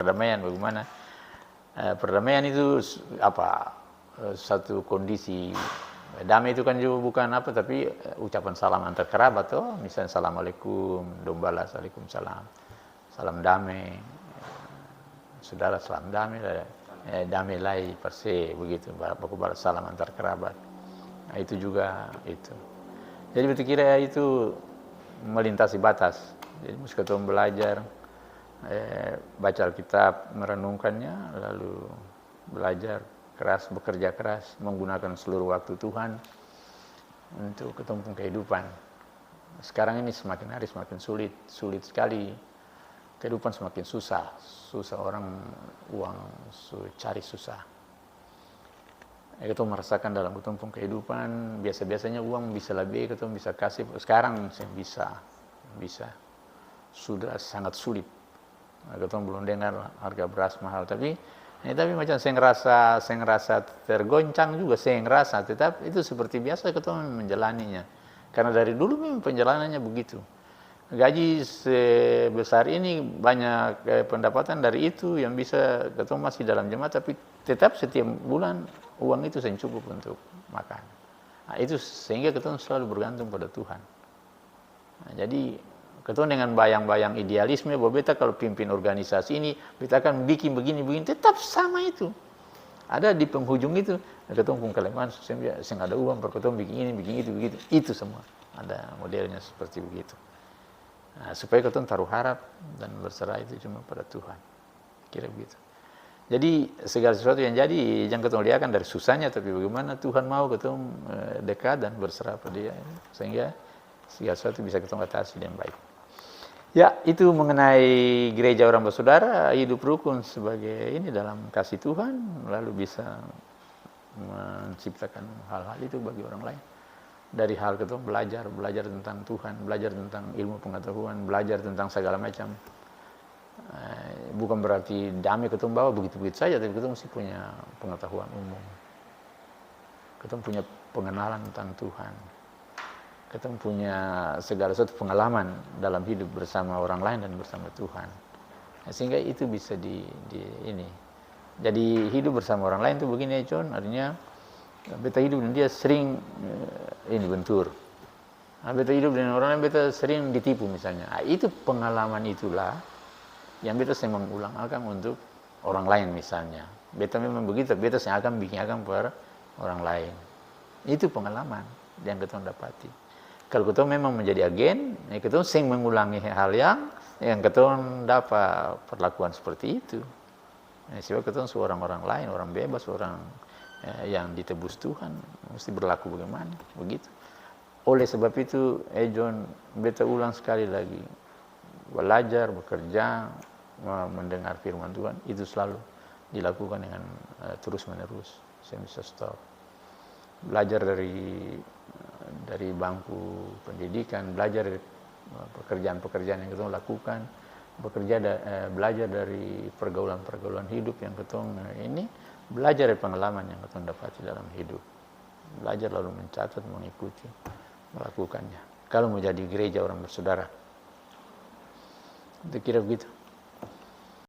perdamaian bagaimana perdamaian itu apa satu kondisi. Damai itu kan juga bukan apa tapi ucapan salam antar kerabat toh, misalnya assalamualaikum, dong balas waalaikumsalam, salam damai, saudara salam damai, damai lai perse begitu, baku balas salam antar kerabat. Nah, itu juga itu. Jadi betul kira itu melintasi batas. Jadi mesti kita belajar baca Alkitab, merenungkannya, lalu belajar keras, bekerja keras, menggunakan seluruh waktu Tuhan untuk ketemu kehidupan. Sekarang ini semakin hari semakin sulit sekali. Kehidupan semakin susah orang uang cari susah. Kita merasakan dalam ketemu kehidupan, biasa-biasanya uang bisa lebih, kita bisa kasih. Sekarang bisa. Sudah sangat sulit. Kita belum dengar harga beras mahal, tapi macam saya ngerasa tergoncang juga, saya ngerasa tetap itu seperti biasa kita menjalaninya. Karena dari dulu memang penjalanannya begitu. Gaji sebesar ini banyak pendapatan dari itu yang bisa kita masih dalam jemaat, tapi tetap setiap bulan uang itu saya cukup untuk makan. Nah, itu sehingga kita selalu bergantung pada Tuhan. Nah, jadi kita dengan bayang-bayang idealisme bahwa beta kalau pimpin organisasi ini beta akan bikin begini tetap sama itu. Ada di penghujung itu kita pun kelemahan, saya ada uang per kita bikin ini bikin itu begitu, itu semua ada modelnya seperti begitu. Nah, supaya kita taruh harap dan berserah itu cuma pada Tuhan, kira begitu. Jadi segala sesuatu yang jadi jangan kita lihatkan dari susahnya, tapi bagaimana Tuhan mau kita dekat dan berserah pada Dia, sehingga segala sesuatu bisa kita atasi dengan baik. Ya, itu mengenai gereja orang bersaudara, hidup rukun sebagai ini dalam kasih Tuhan, lalu bisa menciptakan hal-hal itu bagi orang lain. Dari hal itu belajar tentang Tuhan, belajar tentang ilmu pengetahuan, belajar tentang segala macam. Bukan berarti damai kita bawa begitu-begitu saja, tapi kita mesti punya pengetahuan umum. Kita punya pengenalan tentang Tuhan. Kita punya segala sesuatu pengalaman dalam hidup bersama orang lain dan bersama Tuhan. Sehingga itu bisa ini. Jadi hidup bersama orang lain itu begini ya John, artinya beta hidup dan dia sering ini bentur. Nah, beta hidup dengan orang lain beta sering ditipu misalnya. Nah, itu pengalaman itulah yang beta sering mengulang akan untuk orang lain misalnya. Beta memang begitu, beta sering akan bikin akan per orang lain. Itu pengalaman yang kita dapati. Kalau kita memang menjadi agen, kita sering mengulangi hal yang kita dapat perlakuan seperti itu. Sebab kita seorang orang lain, orang bebas, orang yang ditebus Tuhan, mesti berlaku bagaimana, begitu. Oleh sebab itu, John, beta ulang sekali lagi, belajar, bekerja, mendengar firman Tuhan, itu selalu dilakukan dengan terus-menerus, saya bisa stop. Belajar dari bangku pendidikan, belajar dari pekerjaan-pekerjaan yang kita lakukan, belajar dari pergaulan-pergaulan hidup yang kita ini, belajar dari pengalaman yang kita dapati dalam hidup, belajar lalu mencatat, mengikuti, melakukannya. Kalau mau jadi gereja orang bersaudara, itu kira begitu.